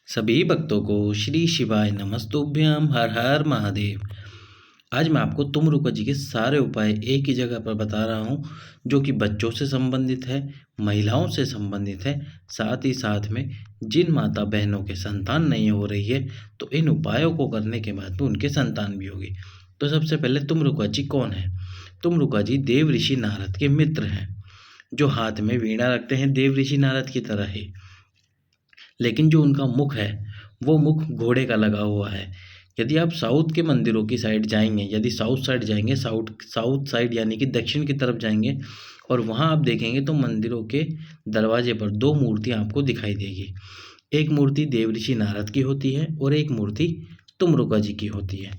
सभी भक्तों को श्री शिवाय नमस्तुभ्यम। हर हर महादेव। आज मैं आपको तुम जी के सारे उपाय एक ही जगह पर बता रहा हूँ, जो कि बच्चों से संबंधित है, महिलाओं से संबंधित है, साथ ही साथ में जिन माता बहनों के संतान नहीं हो रही है तो इन उपायों को करने के बाद में उनके संतान भी होगी। तो सबसे पहले तुम जी कौन है? तुम जी देव ऋषि नारद के मित्र हैं, जो हाथ में वीणा रखते हैं देव ऋषि नारद की तरह ही। लेकिन जो उनका मुख है वो मुख घोड़े का लगा हुआ है। यदि आप साउथ के मंदिरों की साइड जाएंगे, यदि साउथ साइड जाएंगे, साउथ साइड यानी कि दक्षिण की तरफ जाएंगे और वहाँ आप देखेंगे तो मंदिरों के दरवाजे पर दो मूर्तियाँ आपको दिखाई देगी। एक मूर्ति देवऋषि नारद की होती है और एक मूर्ति तुमरुका जी की होती है।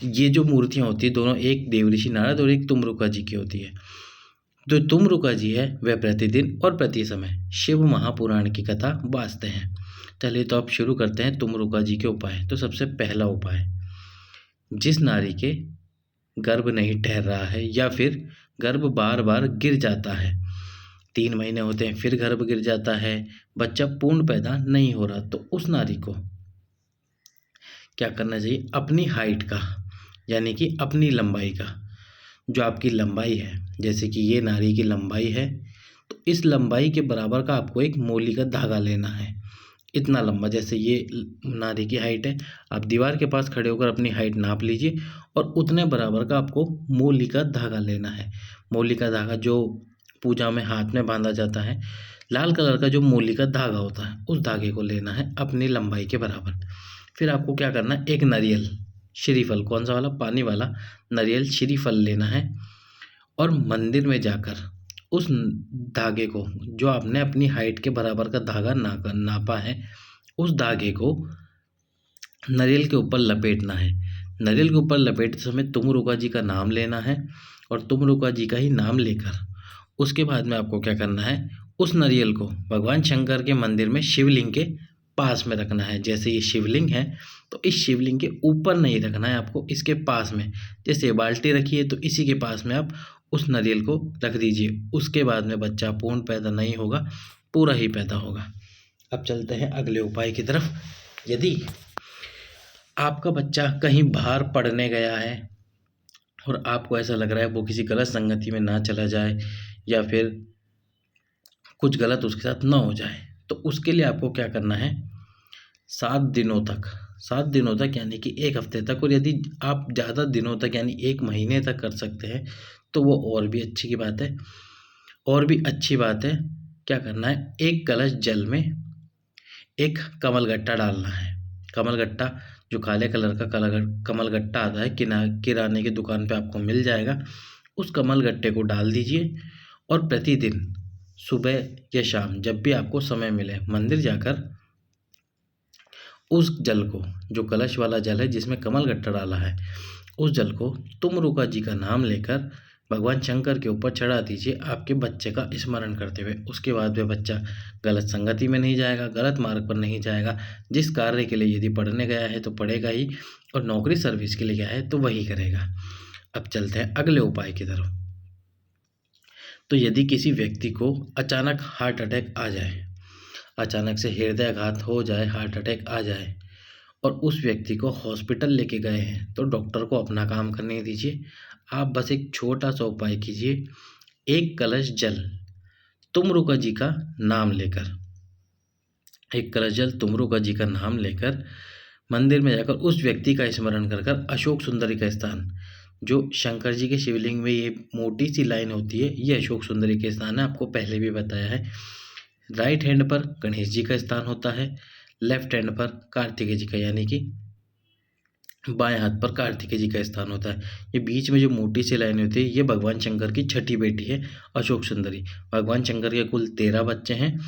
ये जो मूर्तियाँ होती है दोनों एक देवऋषि नारद और एक तुमरुका जी की होती है। जो तुमरुका जी है वह प्रतिदिन और प्रति समय शिव महापुराण की कथा वाचते हैं। चलिए तो आप शुरू करते हैं तुमरुका जी के उपाय। तो सबसे पहला उपाय, जिस नारी के गर्भ नहीं ठहर रहा है या फिर गर्भ बार बार गिर जाता है, 3 महीने होते हैं फिर गर्भ गिर जाता है, बच्चा पूर्ण पैदा नहीं हो रहा, तो उस नारी को क्या करना चाहिए? अपनी हाइट का यानी कि अपनी लंबाई का, जो आपकी लंबाई है, जैसे कि ये नारी की लंबाई है तो इस लंबाई के बराबर का आपको एक मोली का धागा लेना है। इतना लंबा, जैसे ये नारी की हाइट है, आप दीवार के पास खड़े होकर अपनी हाइट नाप लीजिए और उतने बराबर का आपको मोली का धागा लेना है। मोली का धागा जो पूजा में हाथ में बांधा जाता है, लाल कलर का जो मोली का धागा होता है उस धागे को लेना है अपनी लंबाई के बराबर। फिर आपको क्या करना है? एक नारियल श्रीफल, कौन सा वाला? पानी वाला नारियल श्रीफल लेना है और मंदिर में जाकर उस धागे को, जो आपने अपनी हाइट के बराबर का धागा नापा है, उस धागे को नारियल के ऊपर लपेटना है। नारियल के ऊपर लपेटते समय तुमरुका जी का नाम लेना है और तुमरुका जी का ही नाम लेकर उसके बाद में आपको क्या करना है? उस नारियल को भगवान शंकर के मंदिर में शिवलिंग के पास में रखना है। जैसे ये शिवलिंग है तो इस शिवलिंग के ऊपर नहीं रखना है आपको, इसके पास में। जैसे बाल्टी रखी है तो इसी के पास में आप उस नारियल को रख दीजिए। उसके बाद में बच्चा पूर्ण पैदा नहीं होगा, पूरा ही पैदा होगा। अब चलते हैं अगले उपाय की तरफ। यदि आपका बच्चा कहीं बाहर पढ़ने गया है और आपको ऐसा लग रहा है वो किसी गलत संगति में ना चला जाए या फिर कुछ गलत उसके साथ ना हो जाए, तो उसके लिए आपको क्या करना है? 7 दिनों तक यानी कि 1 हफ्ते तक, और यदि आप ज़्यादा दिनों तक यानी 1 महीने तक कर सकते हैं तो वो और भी अच्छी की बात है। और भी अच्छी बात है, क्या करना है? एक कलश जल में एक कमलगट्टा डालना है। कमलगट्टा जो काले कलर का कमलगट्टा आता है, किराने की दुकान पे आपको मिल जाएगा। उस कमलगट्टे को डाल दीजिए और प्रतिदिन सुबह या शाम जब भी आपको समय मिले मंदिर जाकर उस जल को, जो कलश वाला जल है जिसमें कमलगट्टा डाला है, उस जल को तुमरुका जी का नाम लेकर भगवान शंकर के ऊपर चढ़ा दीजिए, आपके बच्चे का स्मरण करते हुए। उसके बाद वह बच्चा गलत संगति में नहीं जाएगा, गलत मार्ग पर नहीं जाएगा। जिस कार्य के लिए यदि पढ़ने गया है तो पढ़ेगा ही, और नौकरी सर्विस के लिए गया है तो वही करेगा। अब चलते हैं अगले उपाय की तरफ। तो यदि किसी व्यक्ति को अचानक हार्ट अटैक आ जाए, अचानक से हृदयाघात हो जाए, हार्ट अटैक आ जाए और उस व्यक्ति को हॉस्पिटल लेके गए हैं, तो डॉक्टर को अपना काम करने दीजिए। आप बस एक छोटा सा उपाय कीजिए। एक कलश जल तुमरुका जी का नाम लेकर, एक कलश जल तुमरुका जी का नाम लेकर मंदिर में जाकर उस व्यक्ति का स्मरण कर कर अशोक सुंदरी का स्थान, जो शंकर जी के शिवलिंग में ये मोटी सी लाइन होती है, ये अशोक सुंदरी के स्थान है, आपको पहले भी बताया है। राइट हैंड पर गणेश जी का स्थान होता है, लेफ्ट हैंड पर कार्तिकेय जी का, यानी कि बाएं हाथ पर कार्तिकेय जी का स्थान होता है। ये बीच में जो मोटी सी लाइन होती है, ये भगवान शंकर की छठी बेटी है अशोक सुंदरी। भगवान शंकर के कुल 13 बच्चे हैं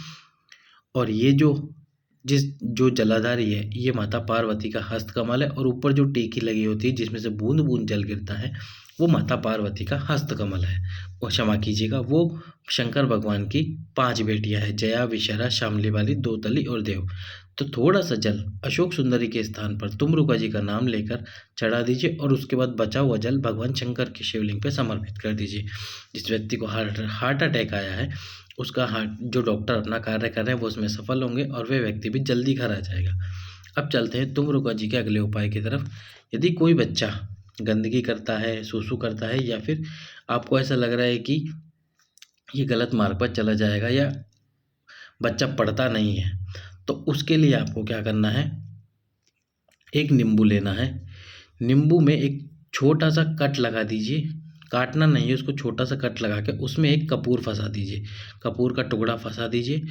और ये जो जलाधारी है ये माता पार्वती का हस्तकमल है, और ऊपर जो टीकी लगी होती है जिसमें से बूंद बूंद जल गिरता है वो माता पार्वती का हस्तकमल है। वो क्षमा कीजिएगा, वो शंकर भगवान की 5 बेटियां हैं, जया, विशरा, शामली वाली, दोतली और देव। तो थोड़ा सा जल अशोक सुंदरी के स्थान पर तुमरुका जी का नाम लेकर चढ़ा दीजिए और उसके बाद बचा हुआ जल भगवान शंकर के शिवलिंग पे समर्पित कर दीजिए। जिस व्यक्ति को हार्ट अटैक आया है उसका हार्ट जो डॉक्टर अपना कार्य कर रहे हैं वो उसमें सफल होंगे और वह व्यक्ति भी जल्दी घर आ जाएगा। अब चलते हैं तुम जी के अगले उपाय की तरफ। यदि कोई बच्चा गंदगी करता है, सूसू करता है या फिर आपको ऐसा लग रहा है कि ये गलत मार्ग पर चला जाएगा या बच्चा पढ़ता नहीं है, तो उसके लिए आपको क्या करना है, एक नींबू लेना है। नींबू में एक छोटा सा कट लगा दीजिए, काटना नहीं है, उसको छोटा सा कट लगा के उसमें एक कपूर फंसा दीजिए, कपूर का टुकड़ा फंसा दीजिए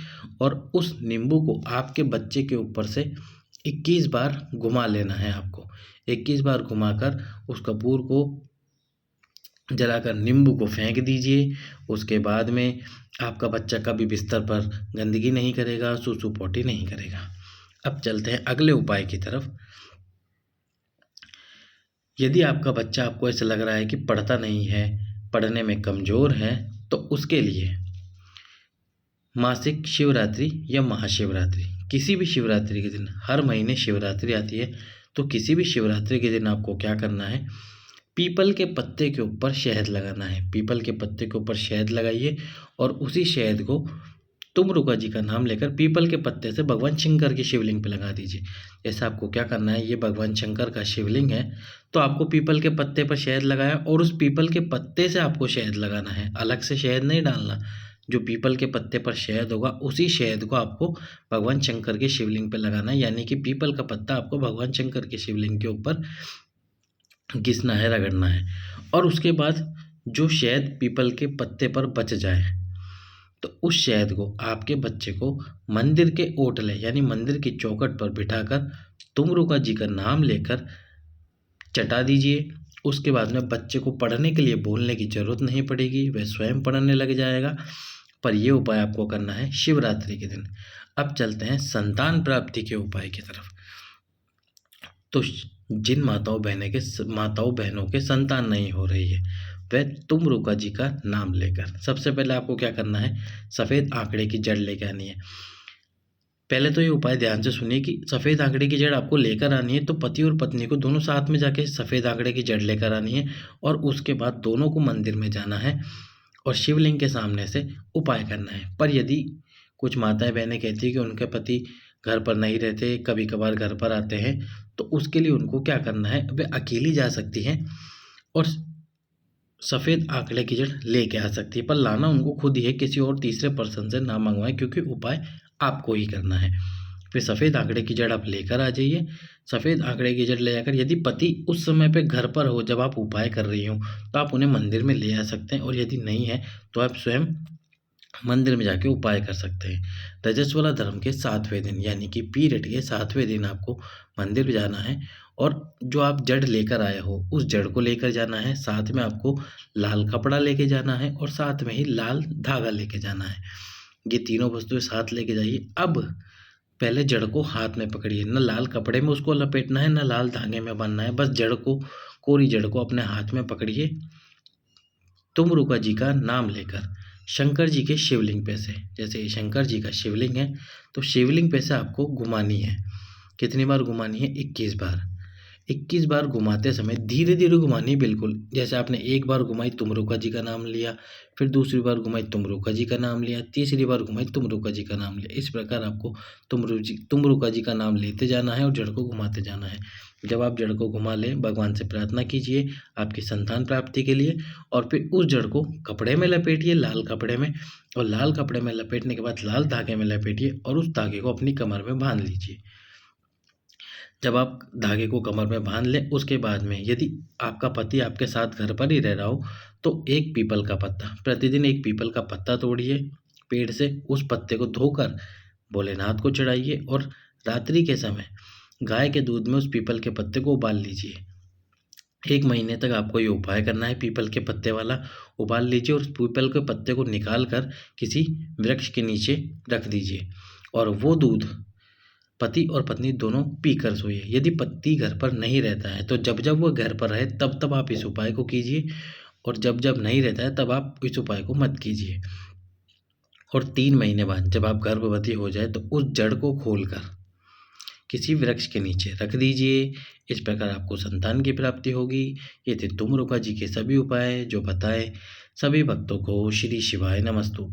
और उस नींबू को आपके बच्चे के ऊपर से 21 बार घुमा लेना है आपको। 21 बार घुमाकर उस कपूर को जलाकर नींबू को फेंक दीजिए। उसके बाद में आपका बच्चा कभी बिस्तर पर गंदगी नहीं करेगा, सूसू पोटी नहीं करेगा। अब चलते हैं अगले उपाय की तरफ। यदि आपका बच्चा आपको ऐसा लग रहा है कि पढ़ता नहीं है, पढ़ने में कमज़ोर है, तो उसके लिए मासिक शिवरात्रि या महाशिवरात्रि, किसी भी शिवरात्रि के दिन, हर महीने शिवरात्रि आती है, तो किसी भी शिवरात्रि के दिन आपको क्या करना है, पीपल के पत्ते के ऊपर शहद लगाना है। पीपल के पत्ते के ऊपर शहद लगाइए और उसी शहद को तुम जी का नाम लेकर पीपल के पत्ते से भगवान शंकर की शिवलिंग पे लगा दीजिए। जैसे आपको क्या करना है, ये भगवान शंकर का शिवलिंग है, तो आपको पीपल के पत्ते पर शहद लगाया और उस पीपल के पत्ते से आपको शहद लगाना है, अलग से शहद नहीं डालना। जो पीपल के पत्ते पर शहद होगा उसी शहद को आपको भगवान शंकर के शिवलिंग पे लगाना है, यानी कि पीपल का पत्ता आपको भगवान शंकर के शिवलिंग के ऊपर घिसना है, रगड़ना है। और उसके बाद जो शहद पीपल के पत्ते पर बच जाए, तो उस शहद को आपके बच्चे को मंदिर के ओटले यानी मंदिर की चौखट पर बिठाकर तुम जी का नाम लेकर चटा दीजिए। उसके बाद में बच्चे को पढ़ने के लिए बोलने की ज़रूरत नहीं पड़ेगी, वह स्वयं पढ़ने लग जाएगा। पर यह उपाय आपको करना है शिवरात्रि के दिन। अब चलते हैं संतान प्राप्ति के उपाय की तरफ। तो जिन माताओं बहनों के संतान नहीं हो रही है, वह तुम जी का नाम लेकर सबसे पहले आपको क्या करना है, सफ़ेद आंकड़े की जड़ लेकर आनी है। पहले तो ये उपाय ध्यान से सुनिए कि सफ़ेद आंकड़े की जड़ आपको लेकर आनी है, तो पति और पत्नी को दोनों साथ में जाके सफ़ेद आंकड़े की जड़ लेकर आनी है और उसके बाद दोनों को मंदिर में जाना है और शिवलिंग के सामने से उपाय करना है। पर यदि कुछ माताएं बहनें कहती है कि उनके पति घर पर नहीं रहते, कभी कभार घर पर आते हैं, तो उसके लिए उनको क्या करना है, वे अकेली जा सकती हैं और सफ़ेद आंकड़े की जड़ लेके आ सकती है, पर लाना उनको खुद ही है, किसी और तीसरे पर्सन से ना मंगवाएं, क्योंकि उपाय आपको ही करना है। फिर सफ़ेद आंकड़े की जड़ आप लेकर आ जाइए। सफ़ेद आंकड़े की जड़ ले जाकर यदि पति उस समय पे घर पर हो जब आप उपाय कर रही हो, तो आप उन्हें मंदिर में ले आ सकते हैं, और यदि नहीं है तो आप स्वयं मंदिर में जाके उपाय कर सकते हैं। रजस्वला धर्म के 7वें दिन यानी कि पीरियड के 7वें दिन आपको मंदिर में जाना है और जो आप जड़ लेकर आए हो उस जड़ को लेकर जाना है। साथ में आपको लाल कपड़ा लेके जाना है और साथ में ही लाल धागा लेके जाना है। ये तीनों वस्तुएं साथ लेके जाइए। अब पहले जड़ को हाथ में पकड़िए, न लाल कपड़े में उसको लपेटना है, न लाल धागे में बांधना है, बस जड़ को, कोरी जड़ को अपने हाथ में पकड़िए। तुम जी का नाम लेकर शंकर जी के शिवलिंग पे से, जैसे शंकर जी का शिवलिंग है तो शिवलिंग पे से आपको घुमानी है। कितनी बार घुमानी है? 21 बार। 21 बार घुमाते समय धीरे धीरे घुमानी, बिल्कुल जैसे आपने एक बार घुमाई तुम जी का नाम लिया, फिर दूसरी बार घुमाई तुम जी का नाम लिया, तीसरी बार घुमाई तुम जी का नाम लिया। इस प्रकार आपको तुम जी का नाम लेते जाना है और जड़ को घुमाते जाना है। जब आप जड़ को घुमा लें, भगवान से प्रार्थना कीजिए आपकी संतान प्राप्ति के लिए, और फिर उस जड़ को कपड़े में लपेटिए, लाल कपड़े में, और लाल कपड़े में लपेटने के बाद लाल धागे में लपेटिए और उस धागे को अपनी कमर में बांध लीजिए। जब आप धागे को कमर में बांध लें, उसके बाद में यदि आपका पति आपके साथ घर पर ही रह रहा हो, तो एक पीपल का पत्ता, प्रतिदिन एक पीपल का पत्ता तोड़िए पेड़ से, उस पत्ते को धोकर भोलेनाथ को चढ़ाइए और रात्रि के समय गाय के दूध में उस पीपल के पत्ते को उबाल लीजिए। 1 महीने तक आपको ये उपाय करना है, पीपल के पत्ते वाला उबाल लीजिए और उस पीपल के पत्ते को निकाल कर किसी वृक्ष के नीचे रख दीजिए और वो दूध पति और पत्नी दोनों पीकर सोइए। यदि पति घर पर नहीं रहता है तो जब जब वो घर पर रहे तब तब आप इस उपाय को कीजिए, और जब जब नहीं रहता है तब आप इस उपाय को मत कीजिए। और 3 महीने बाद जब आप गर्भवती हो जाए तो उस जड़ को खोलकर किसी वृक्ष के नीचे रख दीजिए। इस प्रकार आपको संतान की प्राप्ति होगी। ये थे तुम जी के सभी उपाय जो बताए। सभी भक्तों को श्री शिवाय नमस्तु।